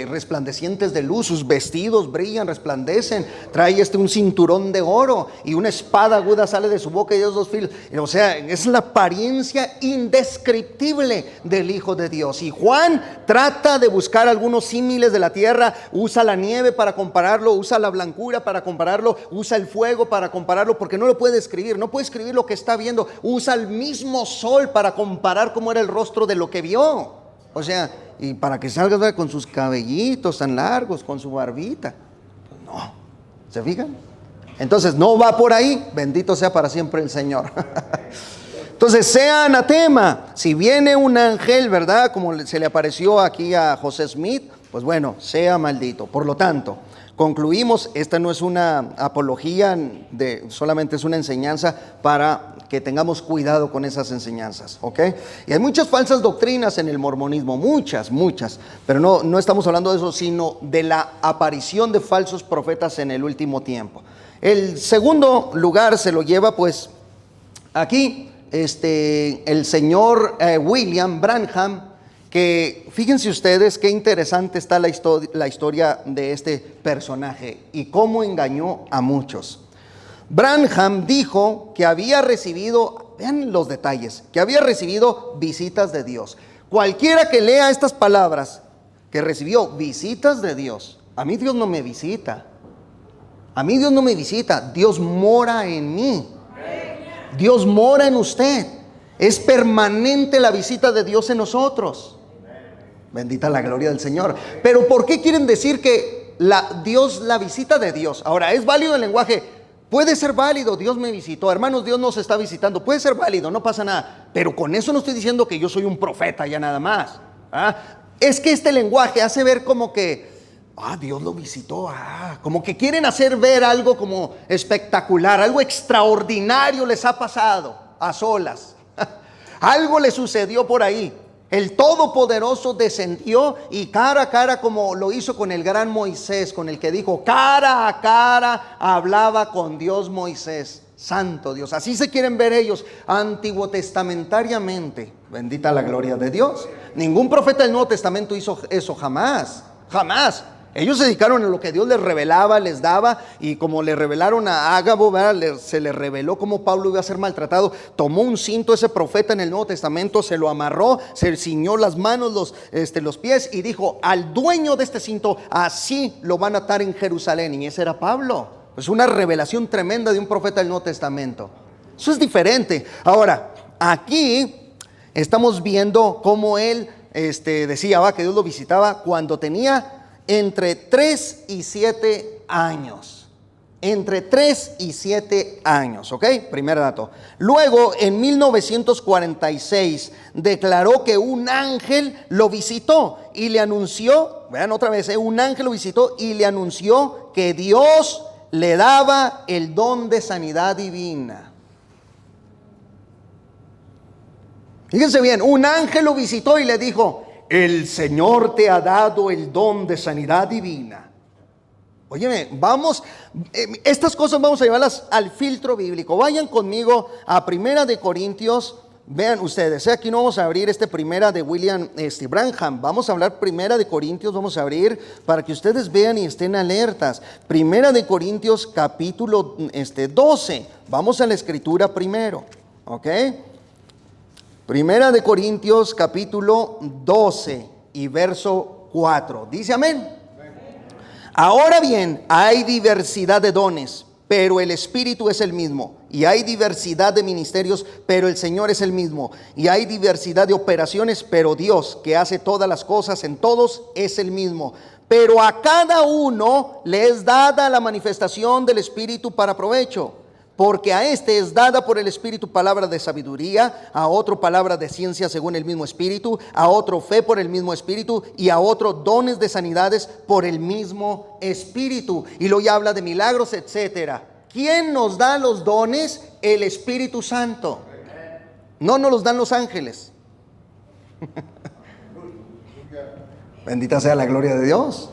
resplandecientes de luz. Sus vestidos brillan, resplandecen. Trae un cinturón de oro y una espada aguda sale de su boca y de dos filos. O sea, es la apariencia indescriptible del Hijo de Dios. Y Juan trata de buscar algunos símiles de la tierra. Usa la nieve para compararlo, usa la blancura para compararlo, usa el fuego para compararlo, porque no lo puede describir, no puede escribir lo que está viendo. Usa el mismo sol para comparar cómo era el rostro de lo que vio. O sea, y para que salga con sus cabellitos tan largos, con su barbita. Pues no, ¿se fijan? Entonces no va por ahí. Bendito sea para siempre el Señor. Entonces, sea anatema. Si viene un ángel, ¿verdad?, como se le apareció aquí a José Smith, pues bueno, sea maldito. Por lo tanto, concluimos, esta no es una apología, solamente es una enseñanza para que tengamos cuidado con esas enseñanzas, ¿ok? Y hay muchas falsas doctrinas en el mormonismo, muchas, pero no estamos hablando de eso, sino de la aparición de falsos profetas en el último tiempo. El segundo lugar se lo lleva, pues, aquí, el señor William Branham, que fíjense ustedes qué interesante está la historia de este personaje y cómo engañó a muchos. Branham dijo que había recibido, vean los detalles, que había recibido visitas de Dios. Cualquiera que lea estas palabras, que recibió visitas de Dios, a mí Dios no me visita. A mí Dios no me visita, Dios mora en mí. Dios mora en usted. Es permanente la visita de Dios en nosotros. Bendita la gloria del Señor. Pero ¿por qué quieren decir que la visita de Dios? Ahora, ¿es válido el lenguaje? Puede ser válido, Dios me visitó. Hermanos, Dios nos está visitando. Puede ser válido, no pasa nada. Pero con eso no estoy diciendo que yo soy un profeta ya nada más. Es que este lenguaje hace ver como que Dios lo visitó. Como que quieren hacer ver algo como espectacular, algo extraordinario les ha pasado a solas. Algo le sucedió por ahí. El Todopoderoso descendió y cara a cara, como lo hizo con el gran Moisés, con el que dijo cara a cara, hablaba con Dios Moisés. Santo Dios. Así se quieren ver ellos antiguo testamentariamente. Bendita la gloria de Dios. Ningún profeta del Nuevo Testamento hizo eso, jamás. Ellos se dedicaron a lo que Dios les revelaba, les daba, y como le revelaron a Ágabo, se le reveló cómo Pablo iba a ser maltratado. Tomó un cinto ese profeta en el Nuevo Testamento, se lo amarró, se ciñó las manos, los pies, y dijo: al dueño de este cinto así lo van a atar en Jerusalén. Y ese era Pablo. Es una revelación tremenda de un profeta del Nuevo Testamento. Eso es diferente. Ahora, aquí estamos viendo cómo él decía que Dios lo visitaba cuando tenía entre 3 y 7 años. Entre 3 y 7 años, ¿ok? Primer dato. Luego, en 1946, declaró que un ángel lo visitó y le anunció, vean otra vez, un ángel lo visitó y le anunció que Dios le daba el don de sanidad divina. Fíjense bien, un ángel lo visitó y le dijo: el Señor te ha dado el don de sanidad divina. Óyeme, estas cosas vamos a llevarlas al filtro bíblico. Vayan conmigo a Primera de Corintios. Vean ustedes, aquí no vamos a abrir Primera de William Branham. Vamos a hablar Primera de Corintios, vamos a abrir para que ustedes vean y estén alertas. Primera de Corintios capítulo 12. Vamos a la escritura primero, ¿ok? Primera de Corintios capítulo 12 y verso 4. Dice amén. Ahora bien, hay diversidad de dones, pero el Espíritu es el mismo. Y hay diversidad de ministerios, pero el Señor es el mismo. Y hay diversidad de operaciones, pero Dios, que hace todas las cosas en todos, es el mismo. pero a cada uno le es dada la manifestación del Espíritu para provecho. Porque a este es dada por el Espíritu palabra de sabiduría, a otro palabra de ciencia según el mismo Espíritu, a otro fe por el mismo Espíritu, y a otro dones de sanidades por el mismo Espíritu. Y luego ya habla de milagros, etcétera. ¿Quién nos da los dones? El Espíritu Santo. No nos los dan los ángeles. Bendita sea la gloria de Dios.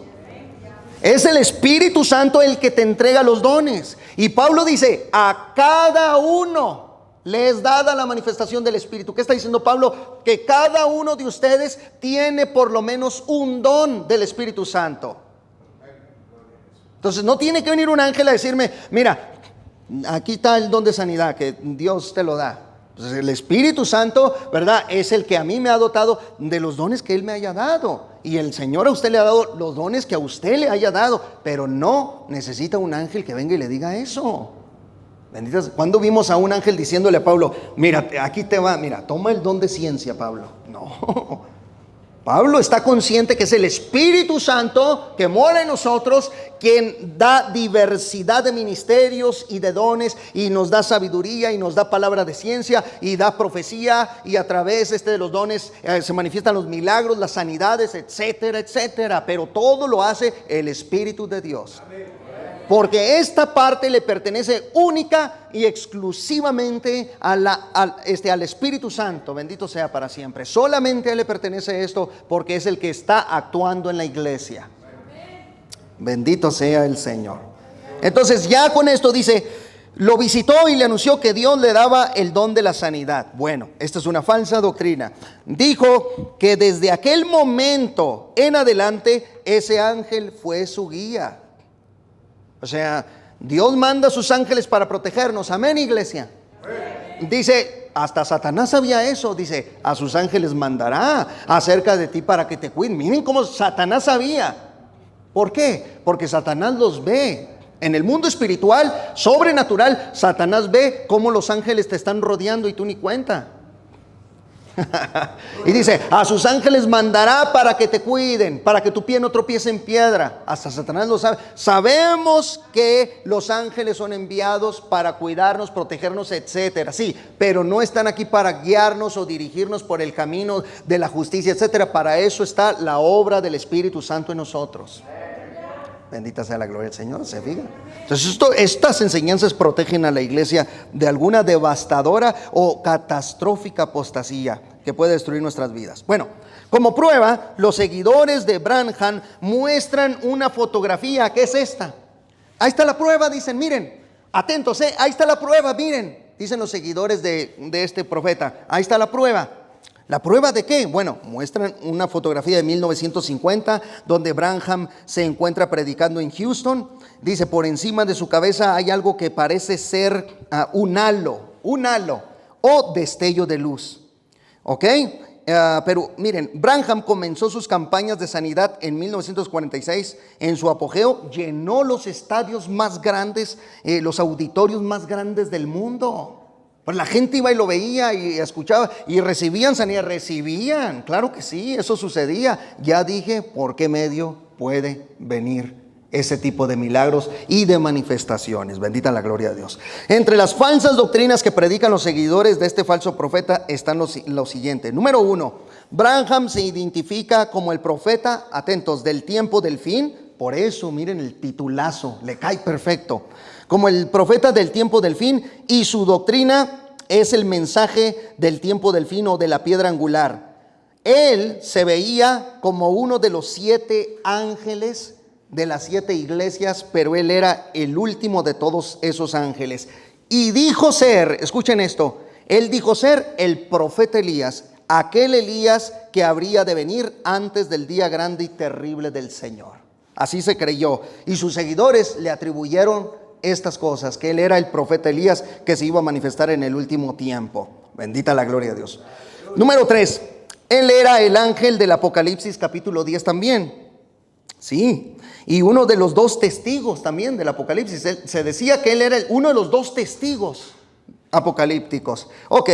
Es el Espíritu Santo el que te entrega los dones. Y Pablo dice, a cada uno le es dada la manifestación del Espíritu. ¿Qué está diciendo Pablo? Que cada uno de ustedes tiene por lo menos un don del Espíritu Santo. Entonces no tiene que venir un ángel a decirme, mira, aquí está el don de sanidad que Dios te lo da. Entonces el Espíritu Santo, ¿verdad?, es el que a mí me ha dotado de los dones que Él me haya dado. Y el Señor a usted le ha dado los dones que a usted le haya dado. Pero no necesita un ángel que venga y le diga eso. Benditas. ¿Cuándo vimos a un ángel diciéndole a Pablo, mira, aquí te va, mira, toma el don de ciencia, Pablo? No. Pablo está consciente que es el Espíritu Santo que mora en nosotros, quien da diversidad de ministerios y de dones, y nos da sabiduría, y nos da palabra de ciencia, y da profecía, y a través de los dones se manifiestan los milagros, las sanidades, etcétera, etcétera. Pero todo lo hace el Espíritu de Dios. Porque esta parte le pertenece única y exclusivamente al Espíritu Santo. Bendito sea para siempre. Solamente a Él le pertenece esto, porque es el que está actuando en la iglesia. Bendito sea el Señor. Entonces ya con esto dice, lo visitó y le anunció que Dios le daba el don de la sanidad. Bueno, esta es una falsa doctrina. Dijo que desde aquel momento en adelante ese ángel fue su guía. O sea, Dios manda a sus ángeles para protegernos. Amén, iglesia. Dice, hasta Satanás sabía eso. Dice, a sus ángeles mandará acerca de ti para que te cuiden. Miren cómo Satanás sabía. ¿Por qué? Porque Satanás los ve. En el mundo espiritual, sobrenatural, Satanás ve cómo los ángeles te están rodeando y tú ni cuenta. Y dice, a sus ángeles mandará para que te cuiden, para que tu pie no tropiece en piedra. Hasta Satanás lo sabe. Sabemos que los ángeles son enviados para cuidarnos, protegernos, etcétera. Sí, pero no están aquí para guiarnos o dirigirnos por el camino de la justicia, etcétera. Para eso está la obra del Espíritu Santo en nosotros. Bendita sea la gloria del Señor, ¿se fija? Entonces estas enseñanzas protegen a la iglesia de alguna devastadora o catastrófica apostasía que puede destruir nuestras vidas. Bueno, como prueba, los seguidores de Branham muestran una fotografía. ¿Qué es esta? Ahí está la prueba, dicen, miren, atentos, ahí está la prueba, miren, dicen los seguidores de este profeta. Ahí está la prueba. ¿La prueba de qué? Bueno, muestran una fotografía de 1950 donde Branham se encuentra predicando en Houston. Dice, por encima de su cabeza hay algo que parece ser un halo o destello de luz. ¿Ok? Pero miren, Branham comenzó sus campañas de sanidad en 1946. En su apogeo llenó los estadios más grandes, los auditorios más grandes del mundo. Pues la gente iba y lo veía y escuchaba y recibían sanidad, recibían, claro que sí, eso sucedía. Ya dije por qué medio puede venir ese tipo de milagros y de manifestaciones. Bendita la gloria de Dios. Entre las falsas doctrinas que predican los seguidores de este falso profeta están lo siguiente. Número 1, Branham se identifica como el profeta, atentos, del tiempo del fin. Por eso, miren el titulazo, le cae perfecto. Como el profeta del tiempo del fin, y su doctrina es el mensaje del tiempo del fin o de la piedra angular. Él se veía como uno de los 7 ángeles de las 7 iglesias, pero él era el último de todos esos ángeles. Y dijo ser, escuchen esto, él dijo ser el profeta Elías, aquel Elías que habría de venir antes del día grande y terrible del Señor. Así se creyó, y sus seguidores le atribuyeron estas cosas, que él era el profeta Elías que se iba a manifestar en el último tiempo. Bendita la gloria de Dios. Número 3, él era el ángel del Apocalipsis capítulo 10 también. Sí, y uno de los 2 testigos también del Apocalipsis. Se decía que él era uno de los 2 testigos apocalípticos. Ok,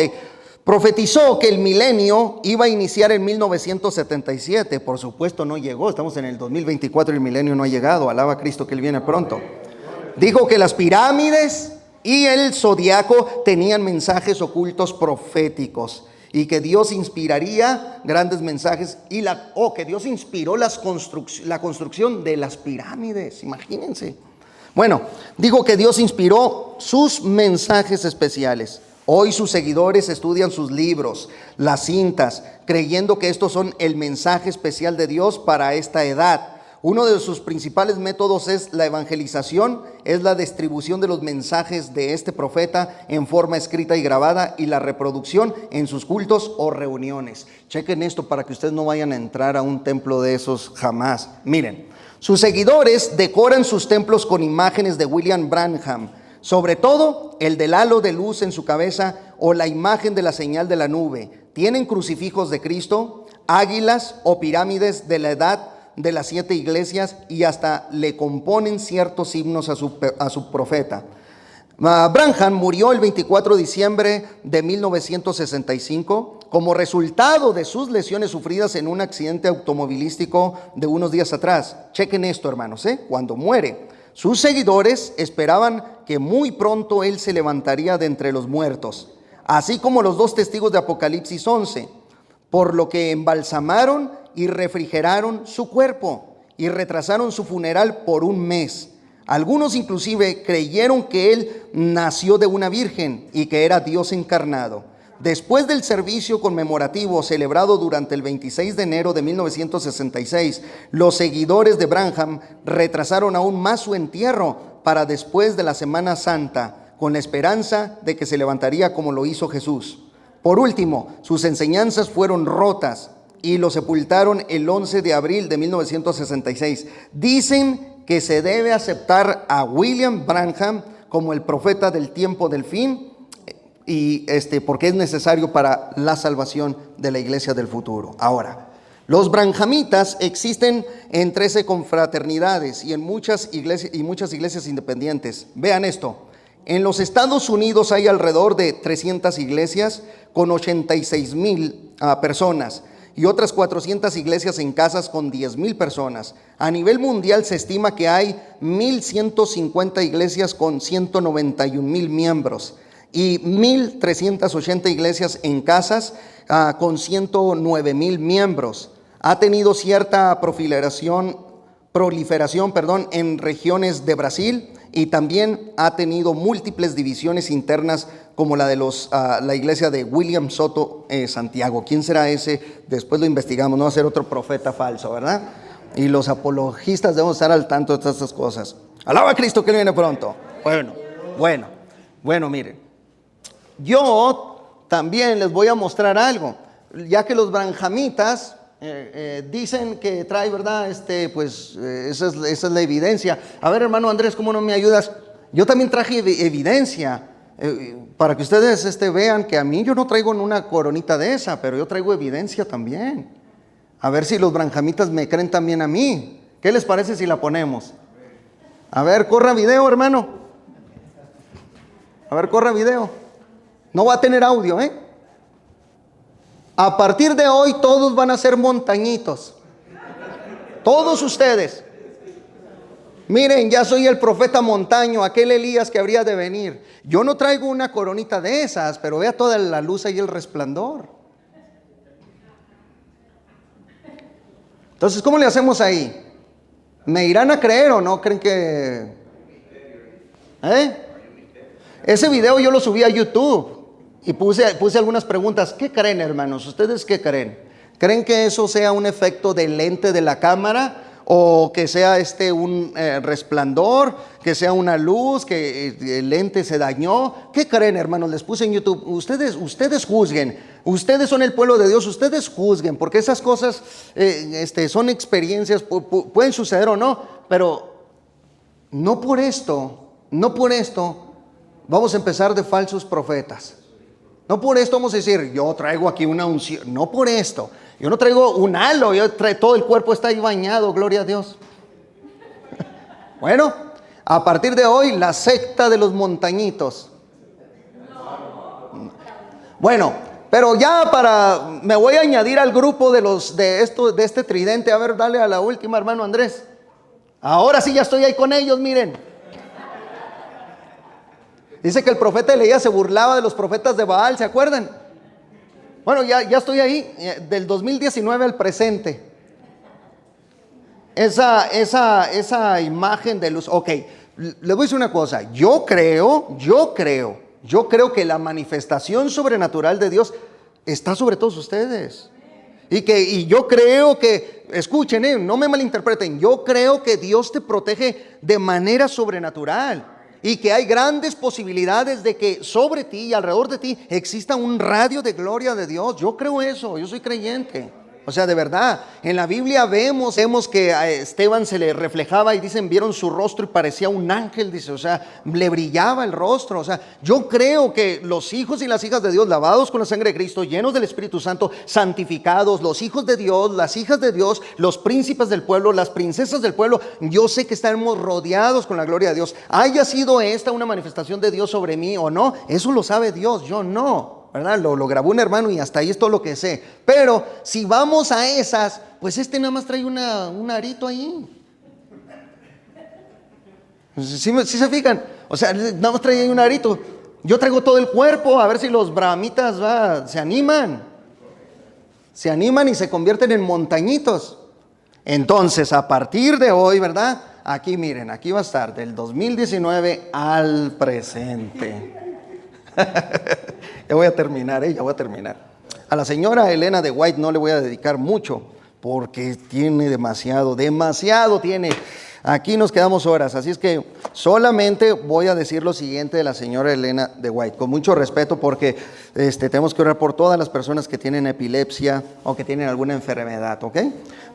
Profetizó que el milenio iba a iniciar en 1977. Por supuesto no llegó, estamos en el 2024 y el milenio no ha llegado. Alaba a Cristo que Él viene pronto. Dijo que las pirámides y el zodiaco tenían mensajes ocultos proféticos y que Dios inspiraría grandes mensajes y que Dios inspiró la construcción de las pirámides, imagínense. Bueno, digo que Dios inspiró sus mensajes especiales. Hoy sus seguidores estudian sus libros, las cintas, creyendo que estos son el mensaje especial de Dios para esta edad. Uno de sus principales métodos es la evangelización, es la distribución de los mensajes de este profeta en forma escrita y grabada y la reproducción en sus cultos o reuniones. Chequen esto para que ustedes no vayan a entrar a un templo de esos jamás. Miren, sus seguidores decoran sus templos con imágenes de William Branham, sobre todo el del halo de luz en su cabeza o la imagen de la señal de la nube. Tienen crucifijos de Cristo, águilas o pirámides de la edad de las 7 iglesias y hasta le componen ciertos himnos a su profeta. Branham murió el 24 de diciembre de 1965 como resultado de sus lesiones sufridas en un accidente automovilístico de unos días atrás. Chequen esto, hermanos, cuando muere, sus seguidores esperaban que muy pronto él se levantaría de entre los muertos, así como los 2 testigos de Apocalipsis 11, por lo que embalsamaron y refrigeraron su cuerpo y retrasaron su funeral por un mes. Algunos inclusive creyeron que él nació de una virgen y que era Dios encarnado. Después del servicio conmemorativo celebrado durante el 26 de enero de 1966, los seguidores de Branham retrasaron aún más su entierro para después de la Semana Santa, con la esperanza de que se levantaría como lo hizo Jesús. Por último, sus enseñanzas fueron rotas y lo sepultaron el 11 de abril de 1966. Dicen que se debe aceptar a William Branham como el profeta del tiempo del fin y porque es necesario para la salvación de la iglesia del futuro. Ahora, los branjamitas existen en 13 confraternidades y en muchas iglesias independientes. Vean esto. En los Estados Unidos hay alrededor de 300 iglesias con 86,000 personas y otras 400 iglesias en casas con 10,000 personas. A nivel mundial se estima que hay 1,150 iglesias con 191,000 miembros y 1,380 iglesias en casas con 109,000 miembros. Ha tenido cierta proliferación en regiones de Brasil y también ha tenido múltiples divisiones internas como la de la iglesia de William Soto Santiago. ¿Quién será ese? Después lo investigamos, no va a ser otro profeta falso, ¿verdad? Y los apologistas debemos estar al tanto de todas estas cosas. Alaba a Cristo que Él viene pronto. Bueno, miren. Yo también les voy a mostrar algo, ya que los branjamitas dicen que trae, ¿verdad? Esa es la evidencia. A ver, hermano Andrés, ¿cómo no me ayudas? Yo también traje evidencia para que ustedes vean que a mí yo no traigo una coronita de esa, pero yo traigo evidencia también. A ver si los branjamitas me creen también a mí. ¿Qué les parece si la ponemos? A ver, corra video, hermano. A ver, corra video. No va a tener audio, A partir de hoy todos van a ser montañitos. Todos ustedes. Miren, ya soy el profeta montaño, aquel Elías que habría de venir. Yo no traigo una coronita de esas, pero vea toda la luz y el resplandor. Entonces, ¿cómo le hacemos ahí? ¿Me irán a creer o no? ¿Creen que...? Ese video yo lo subí a YouTube y puse algunas preguntas. ¿Qué creen, hermanos? ¿Ustedes qué creen? ¿Creen que eso sea un efecto del lente de la cámara? ¿O que sea un resplandor? ¿Que sea una luz? ¿Que el lente se dañó? ¿Qué creen, hermanos? Les puse en YouTube. Ustedes juzguen. Ustedes son el pueblo de Dios. Ustedes juzguen. Porque esas cosas son experiencias. Pueden suceder o no. Pero no por esto vamos a empezar de falsos profetas. No por esto vamos a decir, yo traigo aquí una unción. No por esto. Yo no traigo un halo, todo el cuerpo está ahí bañado, gloria a Dios. Bueno, a partir de hoy, la secta de los montañitos. Bueno, Pero ya me voy a añadir al grupo de este tridente. A ver, dale a la última, hermano Andrés. Ahora sí ya estoy ahí con ellos, miren. Dice que el profeta Elías se burlaba de los profetas de Baal, ¿se acuerdan? Bueno, ya estoy ahí, del 2019 al presente. Esa imagen de luz. Ok, les voy a decir una cosa. Yo creo que la manifestación sobrenatural de Dios está sobre todos ustedes. Y yo creo que, escuchen, no me malinterpreten, yo creo que Dios te protege de manera sobrenatural. Y que hay grandes posibilidades de que sobre ti y alrededor de ti exista un radio de gloria de Dios. Yo creo eso, yo soy creyente. O sea, de verdad, en la Biblia vemos que a Esteban se le reflejaba y dicen, vieron su rostro y parecía un ángel, dice, o sea, le brillaba el rostro. O sea, yo creo que los hijos y las hijas de Dios, lavados con la sangre de Cristo, llenos del Espíritu Santo, santificados, los hijos de Dios, las hijas de Dios, los príncipes del pueblo, las princesas del pueblo, yo sé que estaremos rodeados con la gloria de Dios. Haya sido esta una manifestación de Dios sobre mí o no, eso lo sabe Dios, yo no. ¿Verdad? Lo grabó un hermano y hasta ahí es todo lo que sé. Pero si vamos a esas, pues nada más trae un arito ahí. ¿Sí se fijan? O sea, nada más trae ahí un arito. Yo traigo todo el cuerpo, a ver si los brahmitas se animan. Se animan y se convierten en montañitos. Entonces, a partir de hoy, ¿verdad? Aquí miren, aquí va a estar del 2019 al presente. Ya voy a terminar. A la señora Elena de White no le voy a dedicar mucho porque tiene demasiado tiene. Aquí nos quedamos horas, así es que solamente voy a decir lo siguiente de la señora Elena de White, con mucho respeto, porque tenemos que orar por todas las personas que tienen epilepsia o que tienen alguna enfermedad, ¿ok?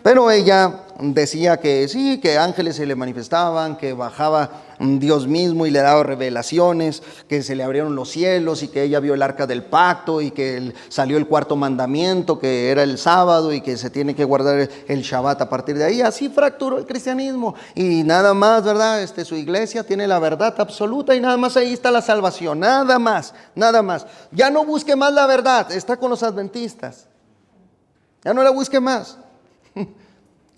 Pero ella decía que sí, que ángeles se le manifestaban, que bajaba Dios mismo y le daba revelaciones, que se le abrieron los cielos y que ella vio el arca del pacto y que salió el cuarto mandamiento, que era el sábado y que se tiene que guardar el Shabbat a partir de ahí. Así fracturó el cristianismo y nada más, ¿verdad? Su iglesia tiene la verdad absoluta y nada más ahí está la salvación, nada más. Ya no busque más la verdad, está con los adventistas. Ya no la busque más.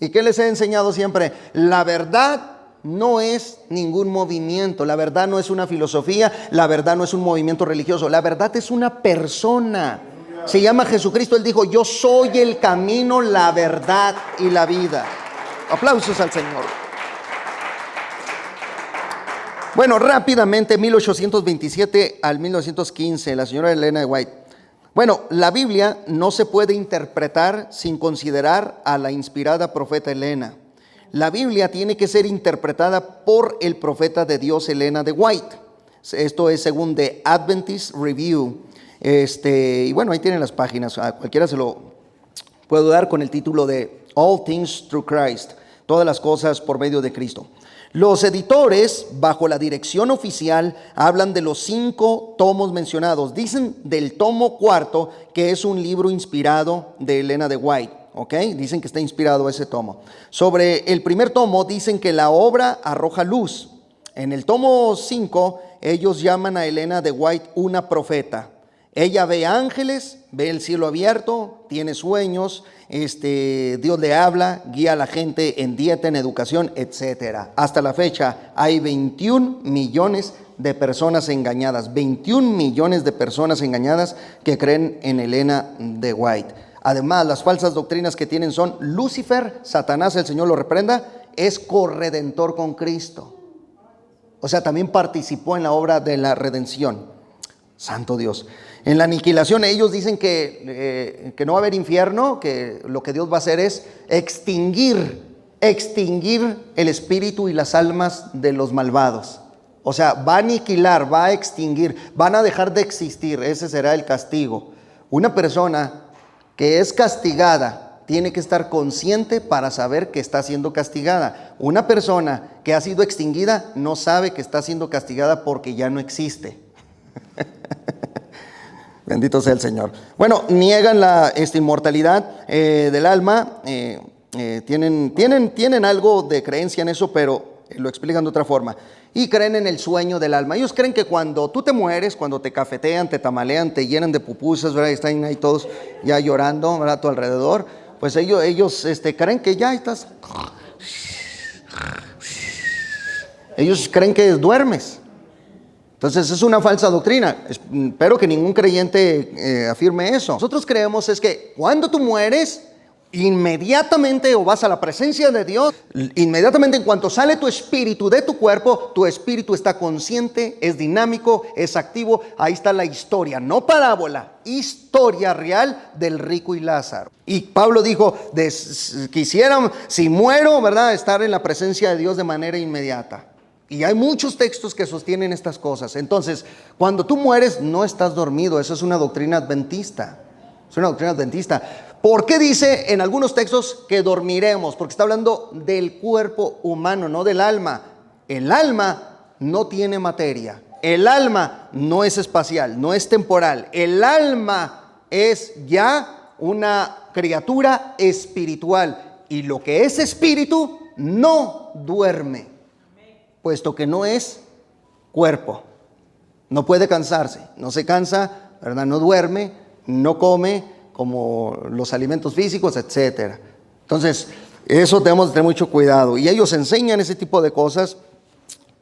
¿Y qué les he enseñado siempre? La verdad no es ningún movimiento, la verdad no es una filosofía, la verdad no es un movimiento religioso, la verdad es una persona. Se llama Jesucristo, Él dijo, yo soy el camino, la verdad y la vida. Aplausos al Señor. Bueno, rápidamente, 1827 al 1915, la señora Elena de White. Bueno, la Biblia no se puede interpretar sin considerar a la inspirada profeta Elena. La Biblia tiene que ser interpretada por el profeta de Dios Elena de White. Esto es según The Adventist Review. Y bueno, ahí tienen las páginas. A cualquiera se lo puedo dar con el título de All Things Through Christ. Todas las cosas por medio de Cristo. Los editores, bajo la dirección oficial, hablan de los 5 tomos mencionados. Dicen del tomo 4, que es un libro inspirado de Elena de White. ¿Ok? Dicen que está inspirado ese tomo. Sobre el primer tomo dicen que la obra arroja luz. En el tomo 5 ellos llaman a Elena de White una profeta. Ella ve ángeles, ve el cielo abierto, tiene sueños, Dios le habla, guía a la gente en dieta, en educación, etc. Hasta la fecha hay 21 millones de personas engañadas, 21 millones de personas engañadas que creen en Elena de White. Además, las falsas doctrinas que tienen son Lucifer, Satanás, el Señor lo reprenda, es corredentor con Cristo. O sea, también participó en la obra de la redención. Santo Dios. En la aniquilación ellos dicen que no va a haber infierno, que lo que Dios va a hacer es extinguir el espíritu y las almas de los malvados. O sea, va a aniquilar, va a extinguir, van a dejar de existir. Ese será el castigo. Una persona que es castigada tiene que estar consciente para saber que está siendo castigada. Una persona que ha sido extinguida no sabe que está siendo castigada porque ya no existe. Bendito sea el Señor. Bueno, niegan la inmortalidad del alma. Tienen algo de creencia en eso, pero lo explican de otra forma. y creen en el sueño del alma. Ellos creen que cuando tú te mueres, cuando te cafetean, te tamalean, te llenan de pupusas, ¿verdad? Están ahí todos ya llorando, ¿verdad? A tu alrededor, pues ellos creen que ya estás. Ellos creen que duermes. Entonces es una falsa doctrina. Espero que ningún creyente afirme eso. Nosotros creemos es que cuando tú mueres, inmediatamente o vas a la presencia de Dios, inmediatamente en cuanto sale tu espíritu de tu cuerpo, tu espíritu está consciente, es dinámico, es activo. Ahí está la historia, no parábola, historia real del rico y Lázaro. Y Pablo dijo, quisiera, si muero, ¿verdad?, estar en la presencia de Dios de manera inmediata. Y hay muchos textos que sostienen estas cosas. Entonces, cuando tú mueres, no estás dormido. Eso es una doctrina adventista. Es una doctrina adventista. ¿Por qué dice en algunos textos que dormiremos? Porque está hablando del cuerpo humano, no del alma. El alma no tiene materia. El alma no es espacial, no es temporal. El alma es ya una criatura espiritual. Y lo que es espíritu no duerme, puesto que no es cuerpo. No puede cansarse, no se cansa, ¿verdad? No duerme, no come como los alimentos físicos, etcétera. Entonces, eso tenemos que tener mucho cuidado. Y ellos enseñan ese tipo de cosas.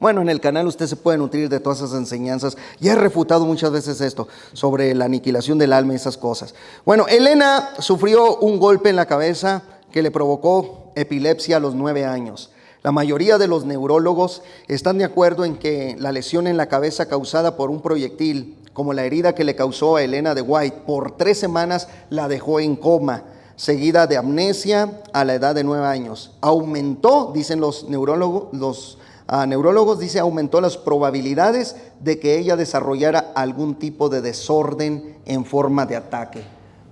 Bueno, en el canal usted se puede nutrir de todas esas enseñanzas. Ya he refutado muchas veces esto, sobre la aniquilación del alma y esas cosas. Bueno, Elena sufrió un golpe en la cabeza que le provocó epilepsia a los 9 años. La mayoría de los neurólogos están de acuerdo en que la lesión en la cabeza causada por un proyectil, como la herida que le causó a Elena de White, por 3 semanas la dejó en coma, seguida de amnesia a la edad de 9 años. Aumentó, dicen los neurólogos, aumentó las probabilidades de que ella desarrollara algún tipo de desorden en forma de ataque.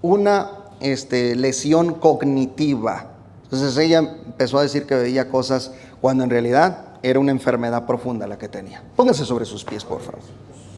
Una lesión cognitiva. Entonces ella empezó a decir que veía cosas cuando en realidad era una enfermedad profunda la que tenía. Póngase sobre sus pies, por favor.